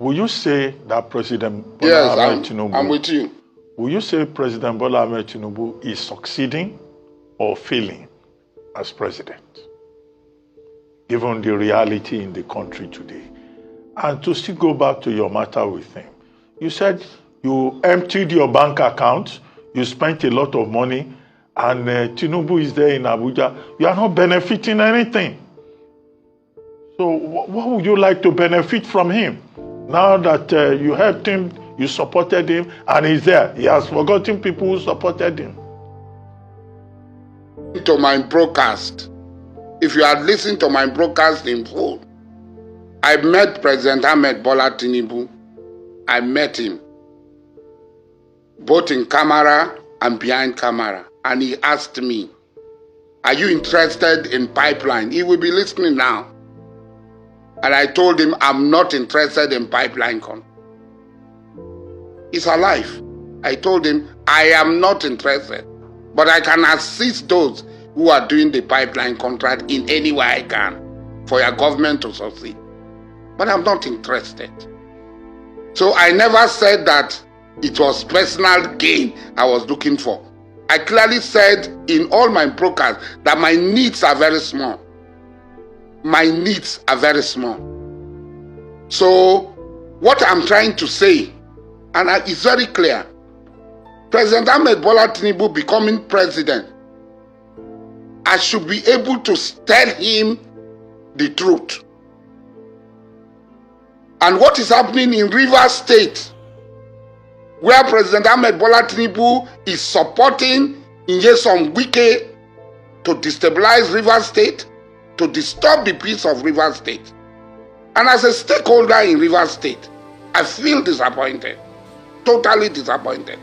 will you say that President Bola Yes, Ahmed Tinubu, I'm with you. will you say President Bola Ahmed Tinubu is succeeding or failing as president, given the reality in the country today? And to still go back to your matter with him, you said you emptied your bank account, you spent a lot of money, and Tinubu is there in Abuja. You are not benefiting anything. So what would you like to benefit from him? Now that you helped him, you supported him, and he's there. He has forgotten people who supported him. To my broadcast, if you had listened to my broadcast in full, I met President Ahmed Bola Tinubu. I met him, both in camera and behind camera. And he asked me, are you interested in pipeline? He will be listening now. And I told him, I'm not interested in pipeline. He's alive. I told him, I am not interested. But I can assist those who are doing the pipeline contract in any way I can for your government to succeed. But I'm not interested. So I never said that it was personal gain I was looking for. I clearly said in all my broadcasts that my needs are very small. My needs are very small. So what I'm trying to say, and it's very clear, President Ahmed Bola Tinubu becoming president, I should be able to tell him the truth. And what is happening in Rivers State, where President Ahmed Bola Tinubu is supporting Nyesom Wike to destabilize Rivers State, to disturb the peace of Rivers State. And as a stakeholder in Rivers State, I feel disappointed, totally disappointed,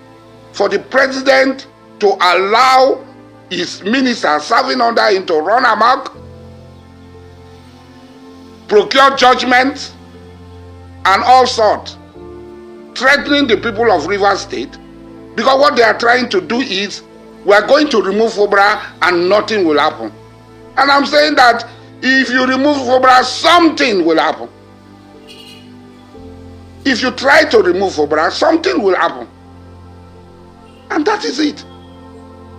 for the president to allow his minister serving under him to run amok, procure judgments, and all sorts, threatening the people of Rivers State, because what they are trying to do is, we are going to remove Fubara and nothing will happen. And I'm saying that if you remove Fubara, something will happen. If you try to remove Fubara, something will happen. And that is it.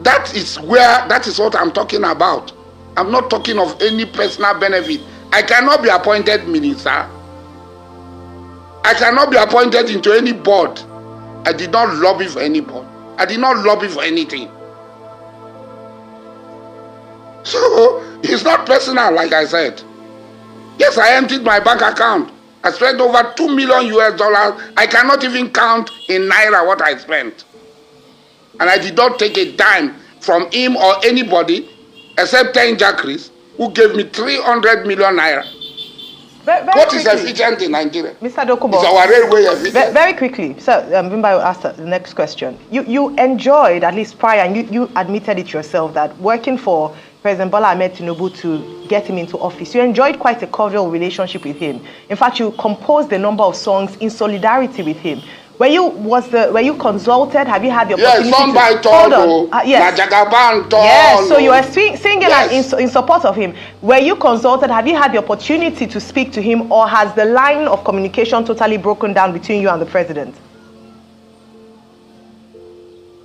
That is what I'm talking about. I'm not talking of any personal benefit. I cannot be appointed minister. I cannot be appointed into any board. I did not lobby for any board. I did not lobby for anything. So, it's not personal, like I said. Yes, I emptied my bank account. I spent over $2 million US. I cannot even count in naira what I spent. And I did not take a dime from him or anybody except 10 Cries, who gave me 300 million naira. What is efficient in Nigeria? Mr. Dokubo, is our railway efficient? Very quickly, sir, Bimba will ask the next question. You enjoyed, at least prior, and you admitted it yourself, that working for President Bola Ahmed Tinubu to get him into office, you enjoyed quite a cordial relationship with him. In fact, you composed a number of songs in solidarity with him. Were you consulted? Have you had the opportunity to hold on? Yes. Yes, so you were singing yes, in support of him. Were you consulted? Have you had the opportunity to speak to him, or has the line of communication totally broken down between you and the president?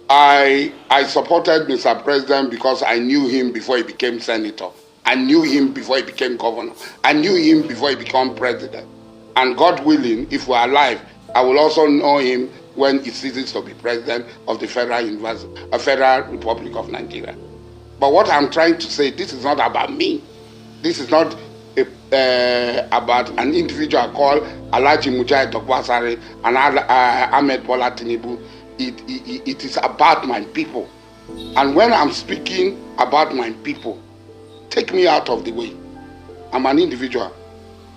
I supported Mr. President because I knew him before he became senator. I knew him before he became governor. I knew him before he became president. And God willing, if we're alive, I will also know him when he ceases to be president of the Federal Republic of Nigeria. But what I'm trying to say, this is not about me. This is not about an individual called Alhaji Mujahid Asari and Ahmed Bola Tinubu. It is about my people. And when I'm speaking about my people, take me out of the way. I'm an individual.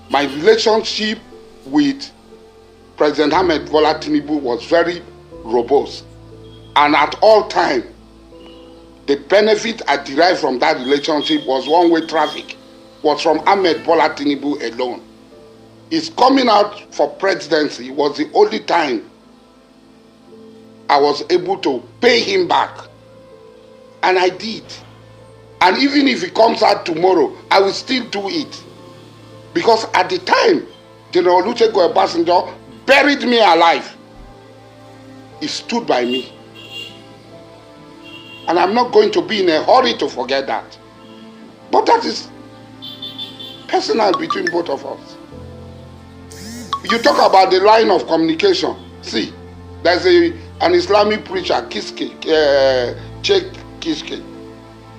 My relationship with President Ahmed Bola Tinubu was very robust. And at all times, the benefit I derived from that relationship was one-way traffic, was from Ahmed Bola Tinubu alone. His coming out for presidency was the only time I was able to pay him back. And I did. And even if he comes out tomorrow, I will still do it. Because at the time, General Olusegun Obasanjo buried me alive. He stood by me. And I'm not going to be in a hurry to forget that. But that is personal between both of us. You talk about the line of communication. See, there's an Islamic preacher, Sheikh Kishke.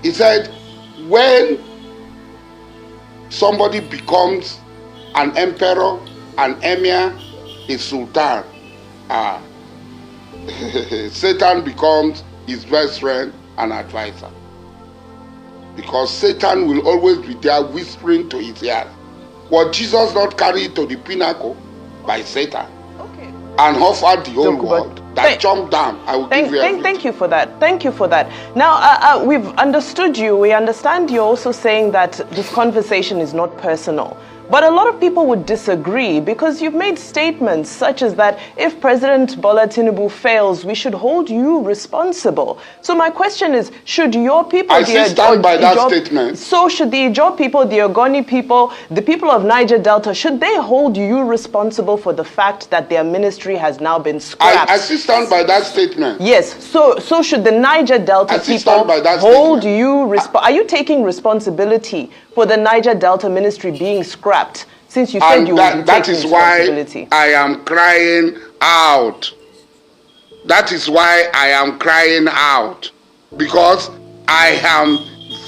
He said, when somebody becomes an emperor, an emir, a sultan, Satan becomes his best friend and advisor. Because Satan will always be there whispering to his ears. Was Jesus not carried to the pinnacle by Satan? Okay. And offered the whole world that jumped down. I will give you everything. Thank you for that. Thank you for that. Now, we've understood you. We understand you're also saying that this conversation is not personal. But a lot of people would disagree because you've made statements such as that if President Bola Tinubu fails, we should hold you responsible. So my question is, should your people... I stand by that statement. So should the Ijaw people, the Ogoni people, the people of Niger Delta, should they hold you responsible for the fact that their ministry has now been scrapped? I stand by that statement. Yes. So should the Niger Delta people hold you responsible? Are you taking responsibility for the Niger Delta ministry being scrapped, since you said you would that is why I am crying out. That is why I am crying out, because I am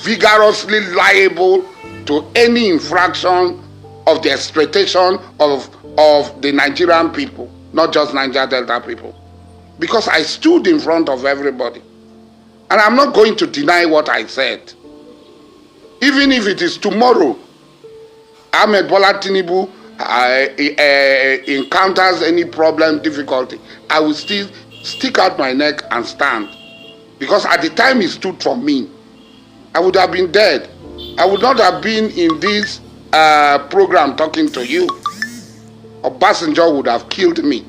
vigorously liable to any infraction of the exploitation of the Nigerian people, not just Niger Delta people, because I stood in front of everybody, and I'm not going to deny what I said. Even if it is tomorrow, Ahmed Bola Tinubu encounters any problem, difficulty, I will still stick out my neck and stand. Because at the time he stood for me, I would have been dead. I would not have been in this program talking to you. Obasanjo would have killed me.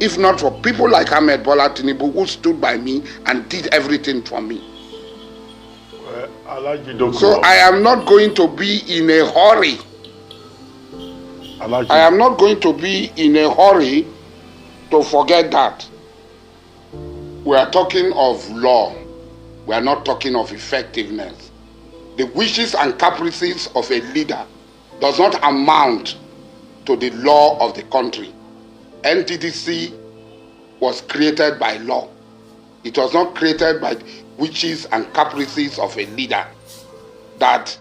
If not for people like Ahmed Bola Tinubu who stood by me and did everything for me. So I am not going to be in a hurry. I am not going to be in a hurry to forget that. We are talking of law. We are not talking of effectiveness. The wishes and caprices of a leader does not amount to the law of the country. NTDC was created by law. It was not created by wishes and caprices of a leader, that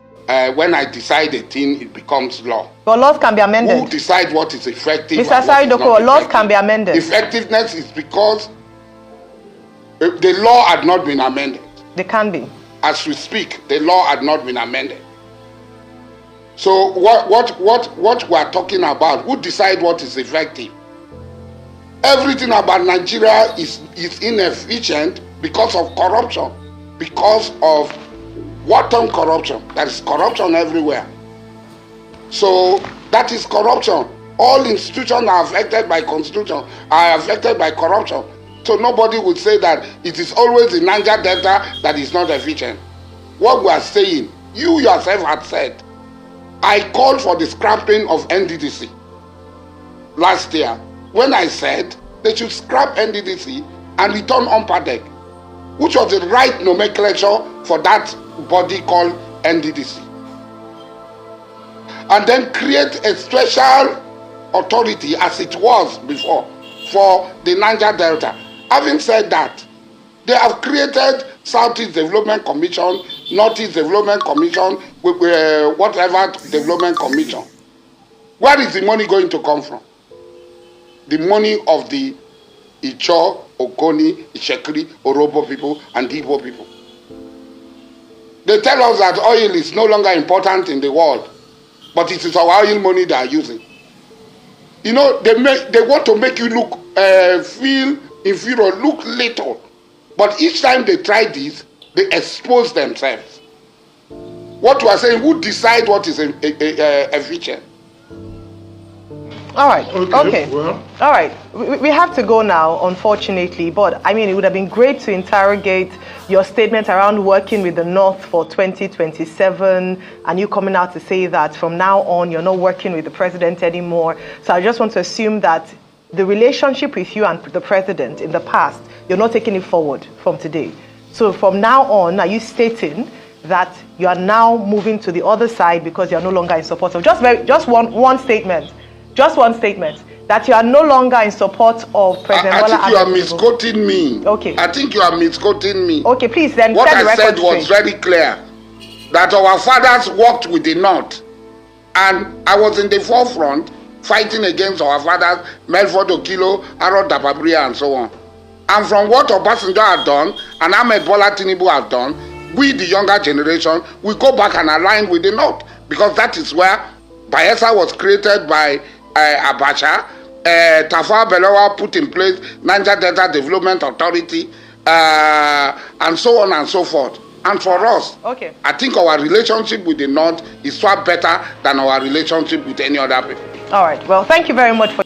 when I decide a thing, it becomes law. But laws can be amended. Who decide what is effective? Mr. Asari Dokubo, laws can be amended. Effectiveness is because the law had not been amended. They can be. As we speak, the law had not been amended. So what we are talking about, who decide what is effective? Everything about Nigeria is inefficient because of corruption, because of wanton corruption. There is corruption everywhere. So that is corruption. All institutions are affected by constitution, are affected by corruption. So nobody would say that it is always the Niger Delta that is not efficient. What we are saying, you yourself had said, I called for the scrapping of NDDC last year, when I said they should scrap NDDC and return UNPADEC, which was the right nomenclature for that body called NDDC. And then create a special authority, as it was before, for the Niger Delta. Having said that, they have created Southeast Development Commission, Northeast Development Commission, whatever development commission. Where is the money going to come from? The money of the Ijaw, Ogoni, Ishekiri, Orobo people, and Igbo people. They tell us that oil is no longer important in the world, but it is our oil money they are using. You know, they want to make you look, feel inferior, look little. But each time they try this, they expose themselves. What we are saying, who decide what is efficient? All right. Okay. Well. All right. We have to go now, unfortunately. But I mean, it would have been great to interrogate your statement around working with the North for 2027, and you coming out to say that from now on you're not working with the president anymore. So I just want to assume that the relationship with you and the president in the past, you're not taking it forward from today. So from now on, are you stating that you are now moving to the other side because you're no longer in support of just one statement? Just one statement, that you are no longer in support of President Bola I think you are misquoting me. Okay. I think you are misquoting me. Okay, please then. What I said was very clear, that our fathers worked with the North, and I was in the forefront fighting against our fathers, Melford Okilo, Aro Dababria, and so on. And from what Obasanjo had done, and Ahmed Bola Tinubu have done, we, the younger generation, we go back and align with the North, because that is where Bayelsa was created by Abacha, Tafawa Balewa put in place Niger Delta Development Authority, and so on and so forth. And for us, okay, I think our relationship with the North is far better than our relationship with any other people. All right. Well, thank you very much for